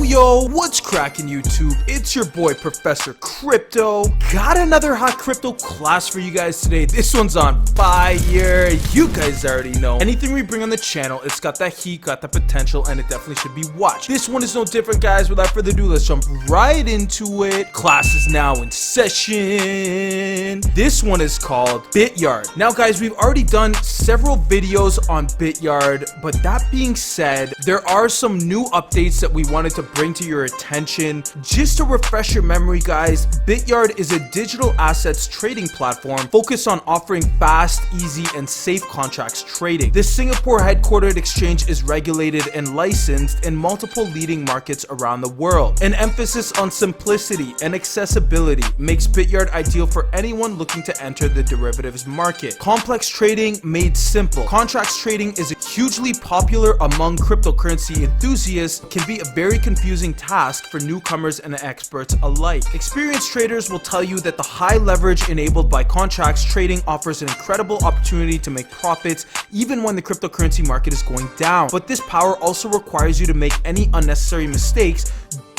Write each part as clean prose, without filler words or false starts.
Yo, what's cracking YouTube? It's your boy Professor Crypto. Got another hot crypto class for you guys today. This one's on fire. You guys already know. Anything we bring on the channel, it's got that heat, got that potential, and it definitely should be watched. This one is no different, guys. Without further ado, let's jump right into it. Class is now in session. This one is called Bityard. Now, guys, we've already done several videos on Bityard, but that being said, there are some new updates that we wanted to bring to your attention. Just to refresh your memory, guys, Bityard is a digital assets trading platform focused on offering fast, easy, and safe contracts trading. This Singapore headquartered exchange is regulated and licensed in multiple leading markets around the world. An emphasis on simplicity and accessibility makes Bityard ideal for anyone looking to enter the derivatives market. Complex trading made simple. Contracts trading is hugely popular among cryptocurrency enthusiasts, can be a very confusing task for newcomers and experts alike. Experienced traders will tell you that the high leverage enabled by contracts trading offers an incredible opportunity to make profits even when the cryptocurrency market is going down. But this power also requires you to make any unnecessary mistakes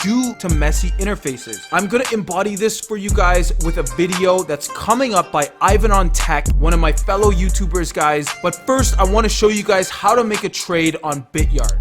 due to messy interfaces. I'm gonna embody this for you guys with a video that's coming up by Ivan on Tech, one of my fellow YouTubers, guys. But first, I want to show you guys how to make a trade on Bityard.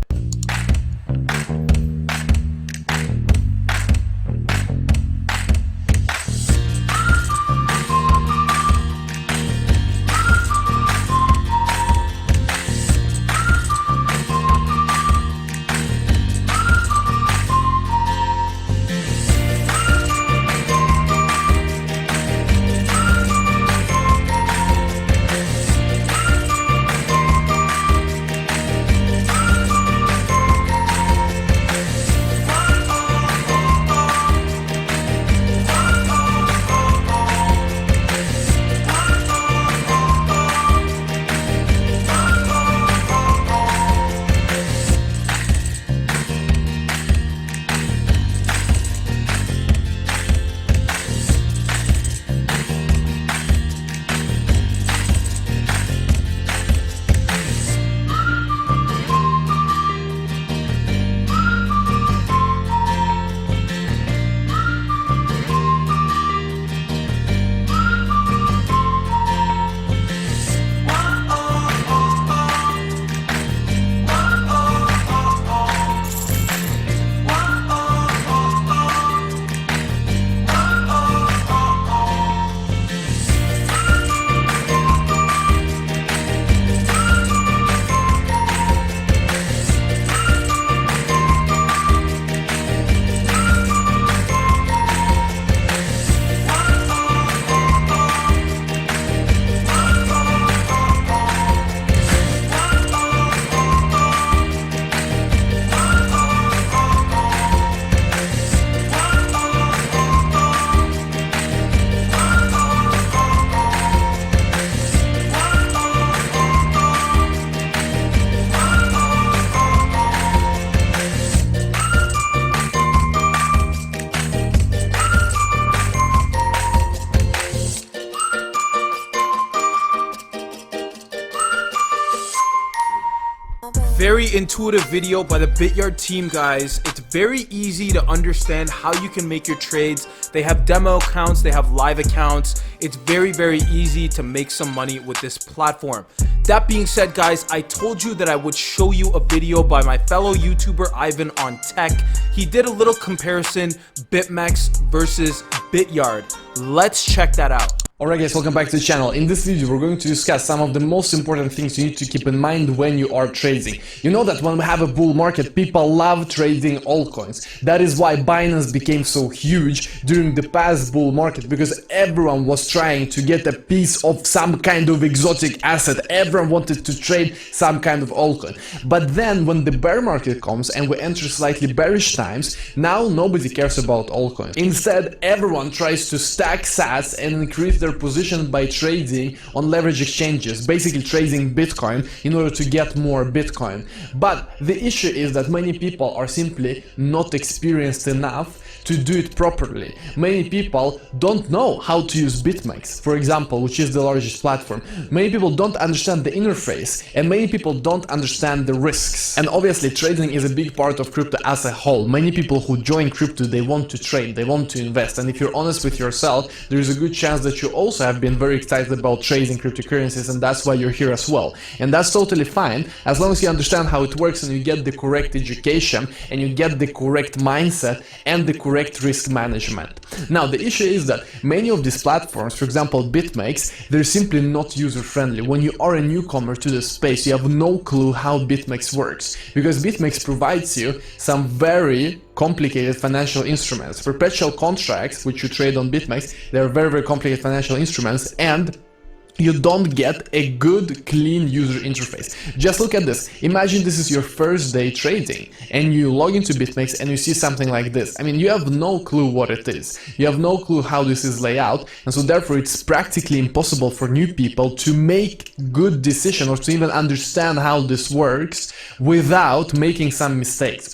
Very intuitive video by the Bityard team, guys. It's very easy to understand how you can make your trades. They have demo accounts, they have live accounts. It's very easy to make some money with this platform. That being said, guys, I told you that I would show you a video by my fellow YouTuber Ivan on Tech. He did a little comparison, BitMEX versus Bityard. Let's check that out. Alright guys, welcome back to the channel. In this video we're going to discuss some of the most important things you need to keep in mind when you are trading. You know that when we have a bull market, people love trading altcoins. That is why Binance became so huge during the past bull market, because everyone was trying to get a piece of some kind of exotic asset. Everyone wanted to trade some kind of altcoin. But then when the bear market comes and we enter slightly bearish times, now nobody cares about altcoins. Instead, everyone tries to stack sats and increase their their position by trading on leverage exchanges, basically trading Bitcoin in order to get more Bitcoin. But the issue is that many people are simply not experienced enough to do it properly. Many people don't know how to use BitMEX, for example, which is the largest platform. Many people don't understand the interface, and many people don't understand the risks. And obviously trading is a big part of crypto as a whole. Many people who join crypto, they want to trade, they want to invest, and if you're honest with yourself, there is a good chance that you also have been very excited about trading cryptocurrencies, and that's why you're here as well. And that's totally fine, as long as you understand how it works and you get the correct education and you get the correct mindset and the correct risk management. Now, the issue is that many of these platforms, for example BitMEX, they're simply not user-friendly. When you are a newcomer to the space, you have no clue how BitMEX works, because BitMEX provides you some very complicated financial instruments. Perpetual contracts, which you trade on BitMEX, they're very, very complicated financial instruments, and you don't get a good, clean user interface. Just look at this. Imagine this is your first day trading and you log into BitMEX and you see something like this. I mean, you have no clue what it is. You have no clue how this is laid out, and so therefore it's practically impossible for new people to make good decisions or to even understand how this works without making some mistakes.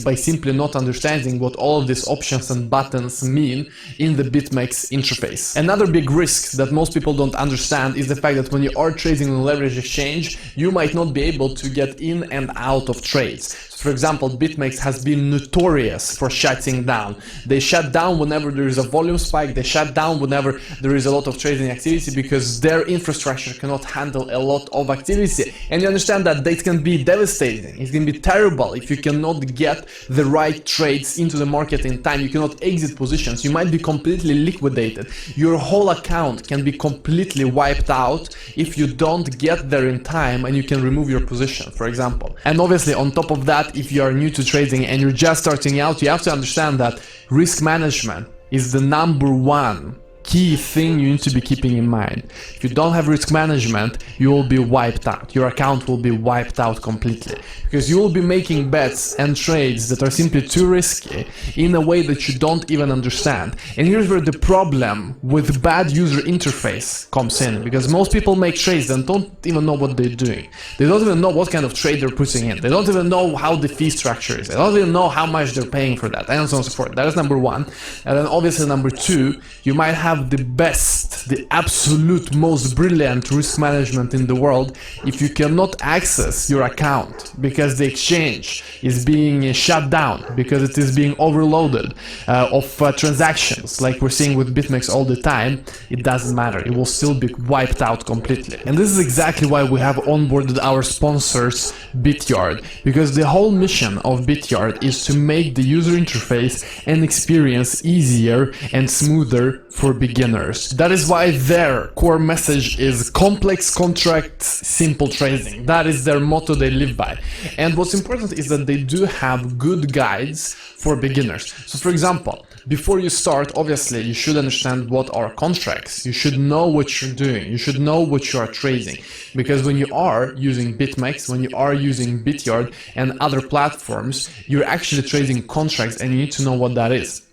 By simply not understanding what all of these options and buttons mean in the BitMEX interface. Another big risk that most people don't understand is the fact that when you are trading on leverage exchange, you might not be able to get in and out of trades. For example, BitMEX has been notorious for shutting down. They shut down whenever there is a volume spike, they shut down whenever there is a lot of trading activity, because their infrastructure cannot handle a lot of activity. And you understand that it can be devastating, it can be terrible if you cannot get the right trades into the market in time, you cannot exit positions, you might be completely liquidated, your whole account can be completely wiped out if you don't get there in time and you can remove your position, for example. And obviously on top of that, if you are new to trading and you're just starting out, you have to understand that risk management is the number one key thing you need to be keeping in mind. If you don't have risk management, you will be wiped out. Your account will be wiped out completely, because you will be making bets and trades that are simply too risky in a way that you don't even understand. And here's where the problem with bad user interface comes in, because most people make trades and don't even know what they're doing. They don't even know what kind of trade they're putting in. They don't even know how the fee structure is. They don't even know how much they're paying for that, and so on and so forth. That is number one. And then obviously number two, you might have the best, the absolute most brilliant risk management in the world if you cannot access your account because the exchange is being shut down, because it is being overloaded of transactions, like we're seeing with BitMEX all the time. It doesn't matter, it will still be wiped out completely. And this is exactly why we have onboarded our sponsors Bityard, because the whole mission of Bityard is to make the user interface and experience easier and smoother for beginners. That is why their core message is complex contracts, simple trading. That is their motto they live by. And what's important is that they do have good guides for beginners. So for example, before you start, obviously you should understand what are contracts. You should know what you're doing. You should know what you are trading. Because when you are using BitMEX, when you are using Bityard and other platforms, you're actually trading contracts, and you need to know what that is.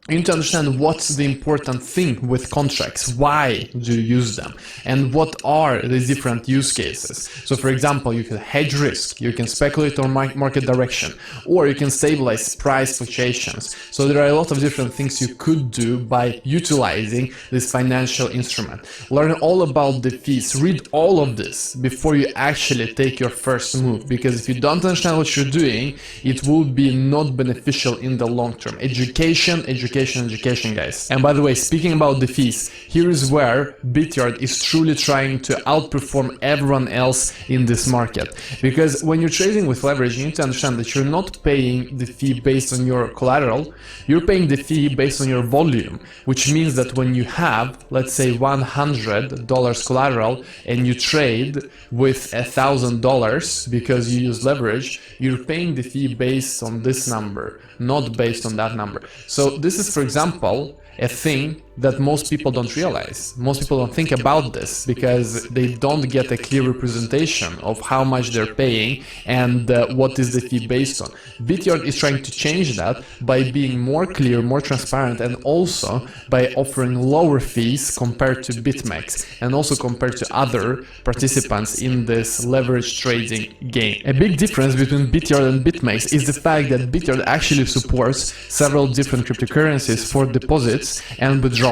You need to understand what's the important thing with contracts, why do you use them, and what are the different use cases. So for example, you can hedge risk, you can speculate on market direction, or you can stabilize price fluctuations. So there are a lot of different things you could do by utilizing this financial instrument. Learn all about the fees, read all of this before you actually take your first move, because if you don't understand what you're doing, it will be not beneficial in the long term. Education, guys. And by the way, speaking about the fees, here is where Bityard is truly trying to outperform everyone else in this market. Because when you're trading with leverage, you need to understand that you're not paying the fee based on your collateral, you're paying the fee based on your volume, which means that when you have, let's say, $100 collateral and you trade with $1,000 because you use leverage, you're paying the fee based on this number, not based on that number. So this is, for example, a thing that most people don't realize. Most people don't think about this because they don't get a clear representation of how much they're paying and what is the fee based on. Bityard is trying to change that by being more clear, more transparent, and also by offering lower fees compared to BitMEX and also compared to other participants in this leverage trading game. A big difference between Bityard and BitMEX is the fact that Bityard actually supports several different cryptocurrencies for deposits and withdrawals.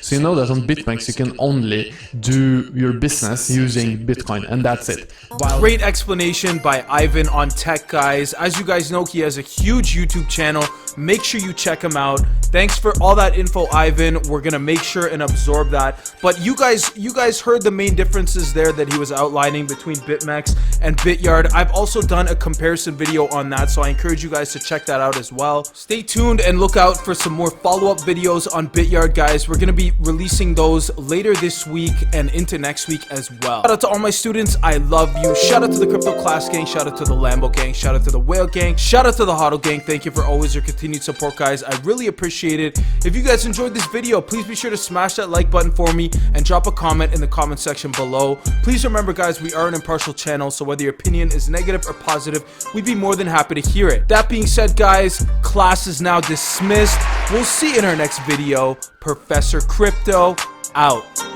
So you know that on BitMEX you can only do your business using Bitcoin, and that's it. Great explanation by Ivan on tech, guys. As you guys know, he has a huge YouTube channel. Make sure you check him out. Thanks for all that info, Ivan. We're gonna make sure and absorb that. But you guys heard the main differences there that he was outlining between BitMEX and Bityard. I've also done a comparison video on that, so I encourage you guys to check that out as well. Stay tuned and look out for some more follow-up videos on Bityard, guys. We're gonna be releasing those later this week and into next week as well. Shout out to all my students. I love you. Shout out to the Crypto Class Gang. Shout out to the Lambo Gang. Shout out to the Whale Gang. Shout out to the Hodl Gang. Thank you for always your continued support, guys. I really appreciate it. If you guys enjoyed this video, please be sure to smash that like button for me and drop a comment in the comment section below. Please remember, guys, we are an impartial channel, so whether your opinion is negative or positive, we'd be more than happy to hear it. That being said, guys, class is now dismissed. We'll see you in our next video. Professor Crypto out.